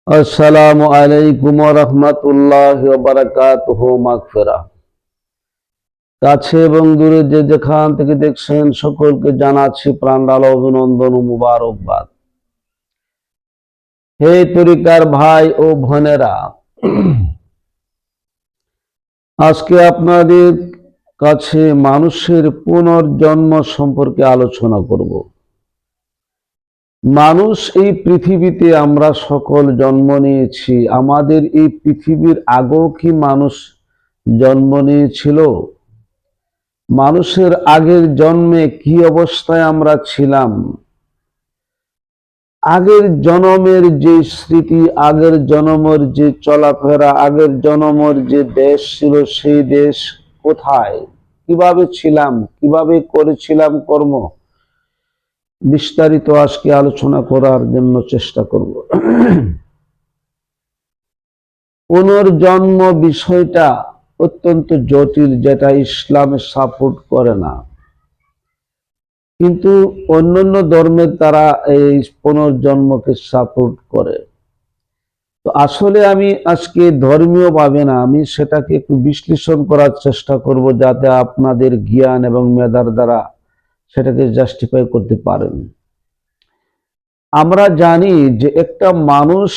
আসসালামু আলাইকুম ওয়া রাহমাতুল্লাহি ওয়া বারাকাতুহু। মাগফিরা। কাছে এবং দূরে যে যেখান থেকে দেখছেন সকলকে জানাচ্ছি প্রাণঢালা অভিনন্দন ও মুবারকবাদ। হে তরিকার ভাই ও বোনেরা, আজকে আপনাদের কাছে মানুষের পুনর্জন্ম সম্পর্কে আলোচনা করব। মানুষ এই পৃথিবীতে আমরা সকল জন্ম নিয়েছি। আমাদের এই পৃথিবীর আগেও কি মানুষ জন্ম নিয়েছিল? মানুষের আগের জন্মে কি অবস্থায় আমরা ছিলাম? আগের জন্মের যে স্মৃতি, আগের জন্মের যে চলাফেরা, আগের জন্মের যে দেশ ছিল, সেই দেশ কোথায়, কিভাবে ছিলাম, কিভাবে করেছিলাম কর্ম, বিস্তারিত আজকে আলোচনা করার জন্য চেষ্টা করব। পুনর্জন্ম বিষয়টা অত্যন্ত জটিল, যেটা ইসলামে সাপোর্ট করে না, কিন্তু অন্যান্য ধর্মের তারা এই পুনর্জন্মকে সাপোর্ট করে। তো আসলে আমি আজকে ধর্মীয় ভাবে না, আমি সেটাকে একটু বিশ্লেষণ করার চেষ্টা করব, যাতে আপনাদের জ্ঞান এবং মেধার দ্বারা সেটাকে জাস্টিফাই করতে পারেন। আমরা জানি যে একটা মানুষ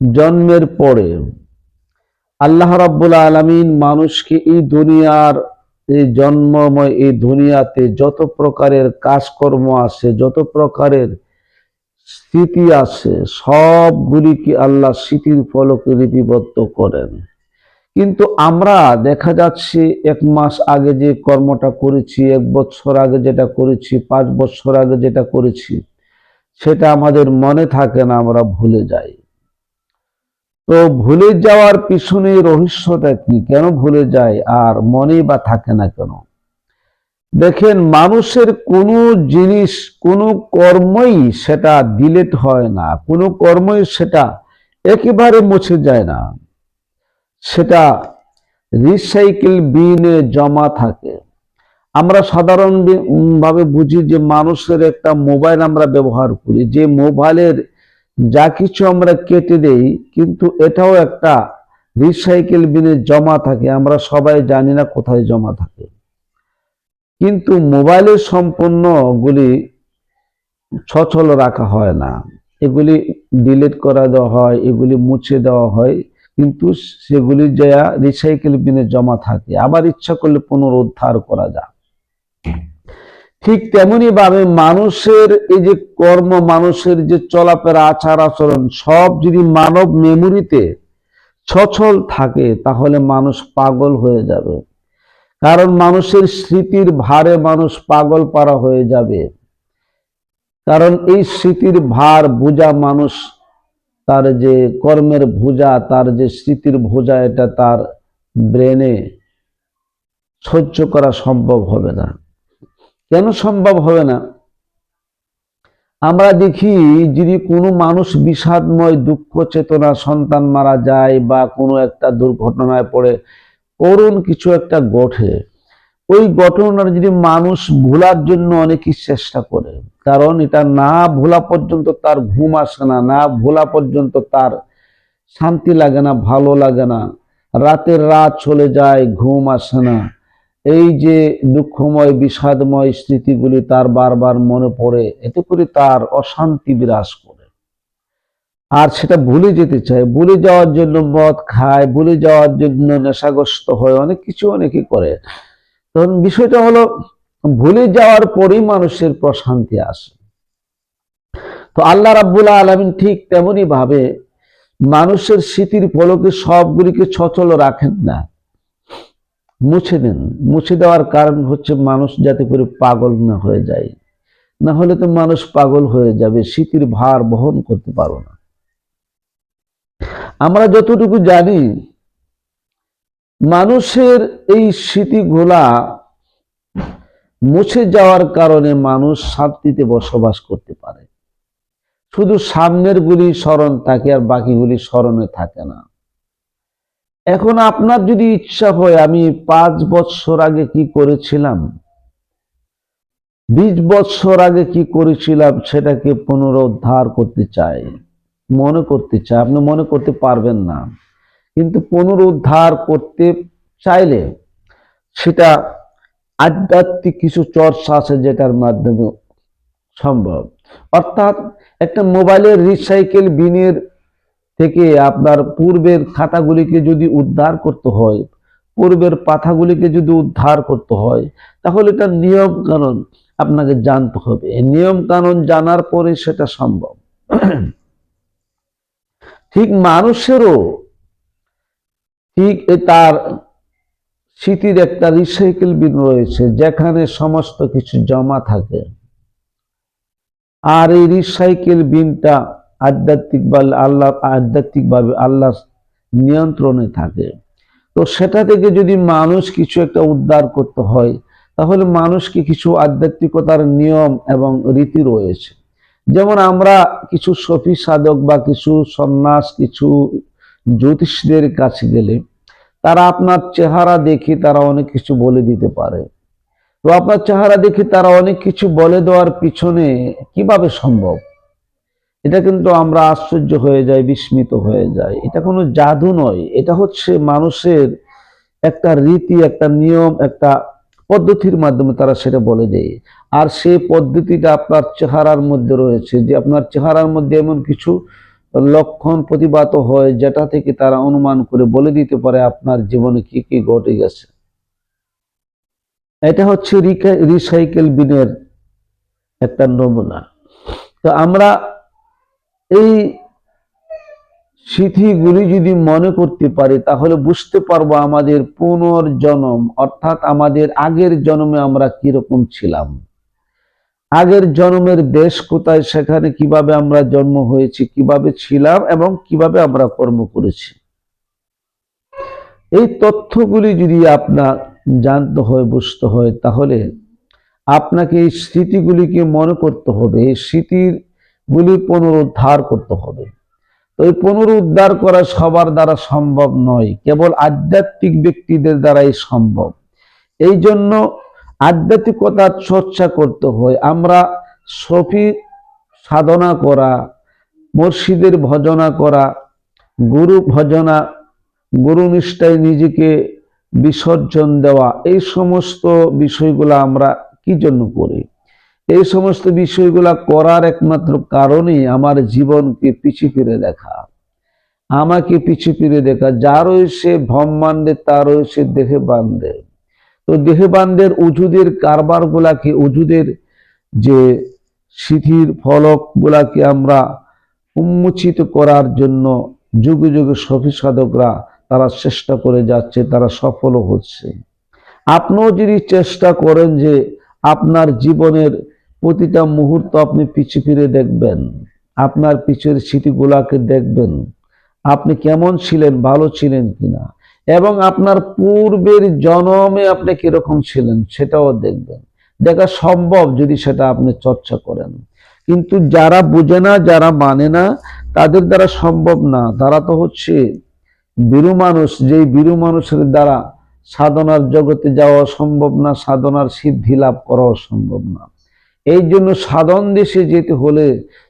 জন্মের পরে আল্লাহ রাব্বুল আলামিন মানুষকে এই দুনিয়ার, এই জন্মময় এই দুনিয়াতে যত প্রকারের কাজকর্ম আছে, যত প্রকারের স্মৃতি আছে, সবগুলিকে আল্লাহ স্মৃতির ফলকে লিপিবদ্ধ করেন। কিন্তু আমরা দেখা যাচ্ছে 1 মাস আগে যে কর্মটা করেছি, 1 বছর আগে যেটা করেছি, 5 বছর আগে যেটা করেছি, সেটা আমাদের মনে থাকে না, আমরা ভুলে যাই। তো ভুলে যাওয়ার পিছনে রহস্যটা কি? কেন ভুলে যায় আর মনেই বা থাকে না কেন? দেখেন, মানুষের কোনো জিনিস, কোনো কর্মই সেটা ডিলিট হয় না, কোনো কর্মই সেটা একেবারে মুছে যায় না, সেটা রিসাইকেল বিনে জমা থাকে। আমরা সাধারণ ভাবে বুঝি যে মানুষের একটা মোবাইল আমরা ব্যবহার করি, যে মোবাইলের যা কিছু আমরা কেটে দেই, কিন্তু এটাও একটা রিসাইকেল বিনে জমা থাকে। আমরা সবাই জানি না কোথায় জমা থাকে, কিন্তু মোবাইলের সম্পূর্ণগুলি সচল রাখা হয় না, এগুলি ডিলিট করে দেওয়া হয়, এগুলি মুছে দেওয়া হয়, কিন্তু সেগুলি যা রিসাইকেল বিনে জমা থাকে, আবার ইচ্ছা করলে পুনরুদ্ধার করা যায়। ঠিক তেমনি ভাবে মানুষের এই যে কর্ম, মানুষের যে চলাফেরা, আচার আচরণ, সব যদি মানব মেমোরিতে সচল থাকে, তাহলে মানুষ পাগল হয়ে যাবে। কারণ মানুষের স্মৃতির ভারে মানুষ পাগল পারা হয়ে যাবে। কারণ এই স্মৃতির ভার বোঝা মানুষ, তার যে কর্মের বোঝা, তার যে স্মৃতির বোঝা, এটা তার ব্রেনে সহ্য করা সম্ভব হবে না। কেন সম্ভব হবে না? আমরা দেখি, যদি কোনো মানুষ বিষাদময় দুঃখ চেতনা, সন্তান মারা যায় বা কোনো একটা দুর্ঘটনায় পড়ে, করুণ কিছু একটা ঘটে, ওই ঘটনার যদি মানুষ ভোলার জন্য অনেকই চেষ্টা করে, কারণ এটা না ভোলা পর্যন্ত তার ঘুম আসে না, না ভোলা পর্যন্ত তার শান্তি লাগে না, ভালো লাগে না, রাতের রাত চলে যায়, ঘুম আসে না। এই যে দুঃখময় বিষাদময় স্মৃতিগুলি তার বারবার মনে পড়ে, এতে করে তার অশান্তি বিরাজ করে, আর সেটা ভুলে যেতে চায়। ভুলে যাওয়ার জন্য মদ খায়, ভুলে যাওয়ার জন্য নেশাগ্রস্ত হয়, অনেক কিছু অনেকে করে। তখন বিষয়টা হলো, ভুলে যাওয়ার পরেই মানুষের প্রশান্তি আসে। তো আল্লাহ রাব্বুল আলামিন ঠিক তেমনি ভাবে মানুষের স্মৃতির ফলকে সবগুলিকে সচল রাখেন না, মুছে দেন। মুছে দেওয়ার কারণ হচ্ছে মানুষ যাতে করে পাগল না হয়ে যায়, না হলে তো মানুষ পাগল হয়ে যাবে, স্মৃতির ভার বহন করতে পারো না। আমরা যতটুকু জানি, মানুষের এই স্মৃতিগুলা মুছে যাওয়ার কারণে মানুষ শান্তিতে বসবাস করতে পারে। শুধু সামনের গুলি স্মরণ থাকে, আর বাকিগুলি স্মরণে থাকে না। এখন আপনার যদি ইচ্ছা হয়, আমি 5 বছর আগে কি করেছিলাম, 20 বছর আগে কি করেছিলাম, সেটাকে পুনরুদ্ধার করতে চাই, মনে করতে চায়, আপনি মনে করতে পারবেন না। কিন্তু পুনরুদ্ধার করতে চাইলে সেটা আধ্যাত্মিক কিছু চর্চা আছে যেটার মাধ্যমে সম্ভব। অর্থাৎ একটা মোবাইলের রিসাইকেল বিনের থেকে আপনার পূর্বের খাতাগুলিকে যদি উদ্ধার করতে হয়, পূর্বের পাতাগুলিকে যদি উদ্ধার করতে হয়, তাহলে এটা নিয়ম কানুন আপনাকে জানতে হবে। নিয়ম কানুন জানার পরে সেটা সম্ভব। ঠিক মানুষেরও ঠিক তার স্মৃতির একটা রিসাইকেল বিন রয়েছে, যেখানে সমস্ত কিছু জমা থাকে। আর এই রিসাইকেল বিনটা আধ্যাত্মিকভাবে আল্লাহ নিয়ন্ত্রণে থাকে। তো সেটা থেকে যদি মানুষ কিছু একটা উদ্ধার করতে হয়, তাহলে মানুষকে কিছু আধ্যাত্মিকতার নিয়ম এবং রীতি রয়েছে। যেমন আমরা কিছু সফি সাধক বা কিছু সন্ন্যাস, কিছু জ্যোতিষীদের কাছে গেলে তারা আপনার চেহারা দেখে তারা অনেক কিছু বলে দিতে পারে। তো আপনার চেহারা দেখে তারা অনেক কিছু বলে দেওয়ার পিছনে কিভাবে সম্ভব? এটা কিন্তু আমরা আশ্চর্য হয়ে যাই, বিস্মিত হয়ে যাই। এটা কোনো জাদু নয়, এটা হচ্ছে মানুষের একটা রীতি, একটা নিয়ম, একটা পদ্ধতির মাধ্যমে তারা সেটা বলে দেয়। আর সেই পদ্ধতিটা আপনার চেহারার মধ্যে রয়েছে, যে আপনার চেহারার মধ্যে এমন কিছু লক্ষণ প্রতিভাত হয় যেটা থেকে তারা অনুমান করে বলে দিতে পারে আপনার জীবনে কি কি ঘটে গেছে। এটা হচ্ছে রিসাইকেল বিনের একটা নমুনা। তো আমরা এই স্মৃতিগুলি যদি মনে করতে পারি, তাহলে বুঝতে পারবো আমাদের পুনর্জন্ম, অর্থাৎ আমাদের আগের জন্মে আমরা কিরকম ছিলাম, আগের জন্মের দেশ কোথায়, সেখানে কিভাবে আমরা জন্ম হয়েছি, কিভাবে ছিলাম এবং কিভাবে আমরা কর্ম করেছি। এই তথ্যগুলি যদি আপনার জানতে হয়, বুঝতে হয়, তাহলে আপনাকে এই স্মৃতিগুলিকে মনে করতে হবে, এই স্মৃতিগুলি পুনরুদ্ধার করতে হবে। তো এই পুনরুদ্ধার করা সবার দ্বারা সম্ভব নয়, কেবল আধ্যাত্মিক ব্যক্তিদের দ্বারাই সম্ভব। এই জন্য আধ্যাত্মিকতার চর্চা করতে হয়। আমরা সফি সাধনা করা, মুর্শিদের ভজনা করা, গুরু ভজনা, গুরু নিষ্ঠায় নিজেকে বিসর্জন দেওয়া, এই সমস্ত বিষয়গুলো আমরা কি জন্য করি? এই সমস্ত বিষয়গুলা করার একমাত্র কারণই আমার জীবনকে পিছু ফিরে দেখা, আমাকে পিছু ফিরে দেখা। যা রয়েছে ব্রহ্মাণ্ডে তা রয়েছে দেহে বান্ধে। তো দেহে বান্ধের উজুদের কারবার গুলাকে, উজুদের যে সিথির ফলক গুলাকে আমরা উন্মোচিত করার জন্য যুগে যুগে সফি সাধকরা তারা চেষ্টা করে যাচ্ছে, তারা সফলও হচ্ছে। আপনিও যদি চেষ্টা করেন যে আপনার জীবনের প্রতিটা মুহূর্ত আপনি পিছু ফিরে দেখবেন, আপনার পিছের স্মৃতিগুলাকে দেখবেন, আপনি কেমন ছিলেন, ভালো ছিলেন কিনা, এবং আপনার পূর্বের জন্মে আপনি কিরকম ছিলেন সেটাও দেখবেন। দেখা সম্ভব যদি সেটা আপনি চর্চা করেন। কিন্তু যারা বুঝে না, যারা মানে না, তাদের দ্বারা সম্ভব না। তারা তো হচ্ছে বীরু মানুষ, যেই বীরু মানুষের দ্বারা সাধনার জগতে যাওয়া সম্ভব না, সাধনার সিদ্ধি লাভ করাও সম্ভব না। এই জন্য সাধন দেশে যেতে হলে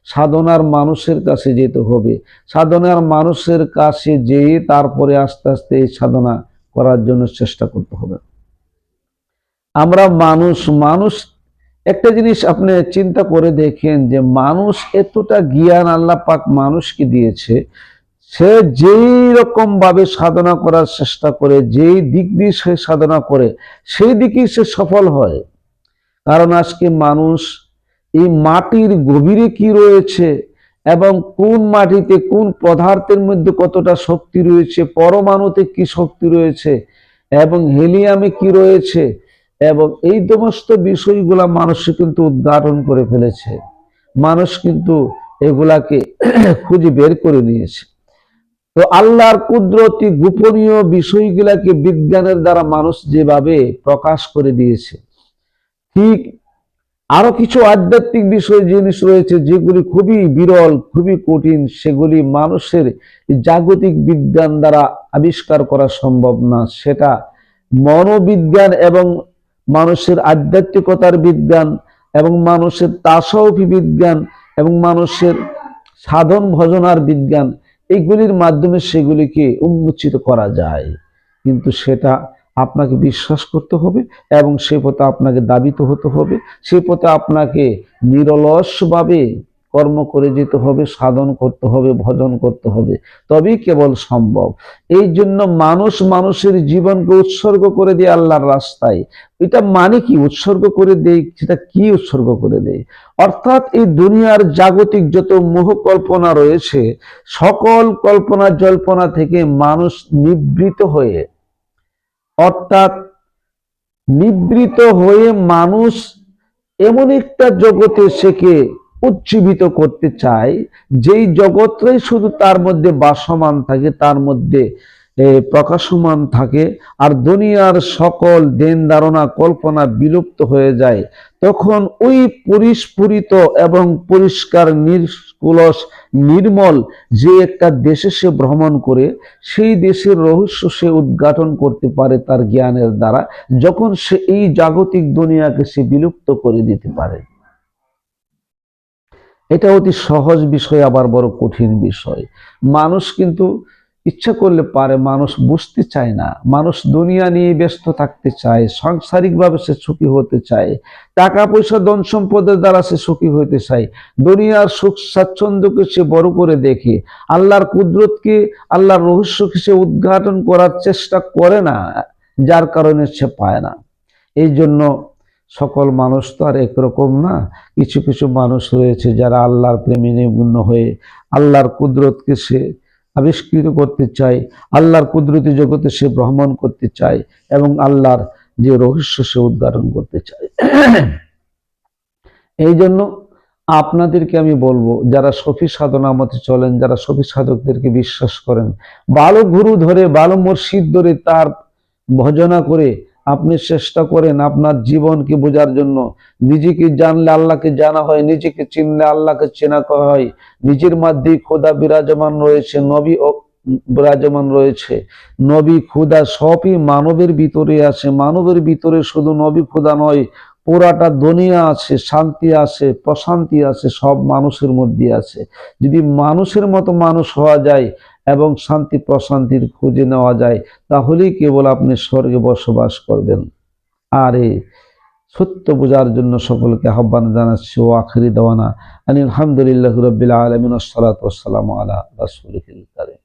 সাধনার মানুষের কাছে যেতে হবে। সাধনার মানুষের কাছে যেয়ে তারপরে আস্তে আস্তে এই সাধনা করার জন্য চেষ্টা করতে হবে। আমরা মানুষ একটা জিনিস আপনি চিন্তা করে দেখেন যে মানুষ এতটা জ্ঞান আল্লাহ পাক মানুষকে দিয়েছে, সে যেই রকম ভাবে সাধনা করার চেষ্টা করে, যেই দিক দিয়ে সে সাধনা করে, সেই দিকেই সে সফল হয়। কারণ আজকে মানুষ এই মাটির গভীরে কি রয়েছে এবং কোন মাটিতে কোন পদার্থের মধ্যে কতটা শক্তি রয়েছে, পরমাণুতে কি শক্তি রয়েছে এবং হিলিয়ামে কি রয়েছে, এবং এই সমস্ত বিষয়গুলা মানুষ কিন্তু উদ্ঘাটন করে ফেলেছে। মানুষ কিন্তু এগুলাকে খুঁজে বের করে নিয়েছে। তো আল্লাহর কুদরতি গোপনীয় বিষয়গুলাকে বিজ্ঞানের দ্বারা মানুষ যেভাবে প্রকাশ করে দিয়েছে, ঠিক আরো কিছু আধ্যাত্মিক বিষয় জিনিস রয়েছে যেগুলি খুবই বিরল, খুবই কঠিন, সেগুলি মানুষের জাগতিক বিজ্ঞান দ্বারা আবিষ্কার করা সম্ভব না। সেটা মনোবিজ্ঞান এবং মানুষের আধ্যাত্মিকতার বিজ্ঞান এবং মানুষের তাসাউফি বিজ্ঞান এবং মানুষের সাধন ভজন আর বিজ্ঞান, এইগুলির মাধ্যমে সেগুলিকে উন্মোচিত করা যায়, কিন্তু সেটা আপনাকে বিশ্বাস করতে হবে এবং সে পথে আপনাকে দাবিত হতে হবে। সে পথে আপনাকে নিরলসভাবে কর্ম করে যেতে হবে, সাধন করতে হবে, ভজন করতে হবে, তবেই কেবল সম্ভব। এই জন্য মানুষ মানুষের জীবনকে উৎসর্গ করে দেয় আল্লাহর রাস্তায়। এটা মানে কি উৎসর্গ করে দেয়? সেটা কি উৎসর্গ করে দেয়? অর্থাৎ এই দুনিয়ার জাগতিক যত মোহ কল্পনা রয়েছে, সকল কল্পনা জল্পনা থেকে মানুষ নিবৃত হয়ে, অর্থাৎ নিবৃত হয়ে মানুষ এমন একটা জগতে সেকে উজ্জীবিত করতে চায়, যেই জগৎটাই শুধু তার মধ্যে বাসমান থাকে, তার মধ্যে প্রকাশমান থাকে, আর দুনিয়ার সকল দেন ধারণা কল্পনা বিলুপ্ত হয়ে যায়। তখন ওই পরিস্ফুরিত এবং পরিষ্কার নিষ্কুলস নির্মল যে একটা দেশে সে ভ্রমণ করে, সেই দেশের রহস্য সে উদ্ঘাটন করতে পারে তার জ্ঞানের দ্বারা, যখন সে এই জাগতিক দুনিয়াকে সে বিলুপ্ত করে দিতে পারে। এটা অতি সহজ বিষয়, আবার বড় কঠিন বিষয়। মানুষ কিন্তু ইচ্ছা করলে পারে, মানুষ বুঝতে চায় না। মানুষ দুনিয়া নিয়ে ব্যস্ত থাকতে চায়, সাংসারিকভাবে সে সুখী হতে চায়, টাকা পয়সা ধন সম্পদের দ্বারা সে সুখী হতে চায়, দুনিয়ার সুখ স্বাচ্ছন্দ্যকে সে বড় করে দেখে, আল্লাহর কুদরতকে, আল্লাহর রহস্যকে সে উদ্ঘাটন করার চেষ্টা করে না, যার কারণে সে পায় না। এই জন্য সকল মানুষ তো আর একরকম না। কিছু কিছু মানুষ রয়েছে যারা আল্লাহর প্রেমে নিমগ্ন হয়ে আল্লাহর কুদরতকে সে আবিষ্কৃত করতে চায়, আল্লাহর কুদরতি জগতে সে ভ্রমণ করতে চায় এবং আল্লাহর যে রহস্য সে উদ্ঘাটন করতে চায়। এই জন্য আপনাদেরকে আমি বলবো, যারা সফি সাধনা মতে চলেন, যারা সফি সাধকদেরকে বিশ্বাস করেন, ভালো গুরু ধরে, ভালো মুর্শিদ ধরে তার ভজনা করে আপনি চেষ্টা করেন আপনার জীবনকে বোঝার জন্য। নিজেকে জানলে আল্লাহকে জানা হয়, নিজেকে চিনলে আল্লাহকে চেনা হয়। নিজের মধ্যেই খোদা বিরাজমান রয়েছে, নবী বিরাজমান রয়েছে। নবী খোদা সবই মানবের ভিতরে আছে। মানবের ভিতরে শুধু নবী খোদা নয়, পুরাটা দুনিয়া আছে, শান্তি আছে, প্রশান্তি আছে, সব মানুষের মধ্যে আছে। যদি মানুষের মতো মানুষ হওয়া যায় এবং শান্তি প্রশান্তির খুঁজে নেওয়া যায়, তাহলেই কেবল আপনি স্বর্গে বসবাস করবেন। আর এই সত্য বোঝার জন্য সকলকে আহ্বান জানাচ্ছি। ও আখিরি দাওয়ানা আলহামদুলিল্লাহি রাব্বিল আলামিন, আসসালাতু ওয়াসসালামু আলা রাসূলিল কারীম।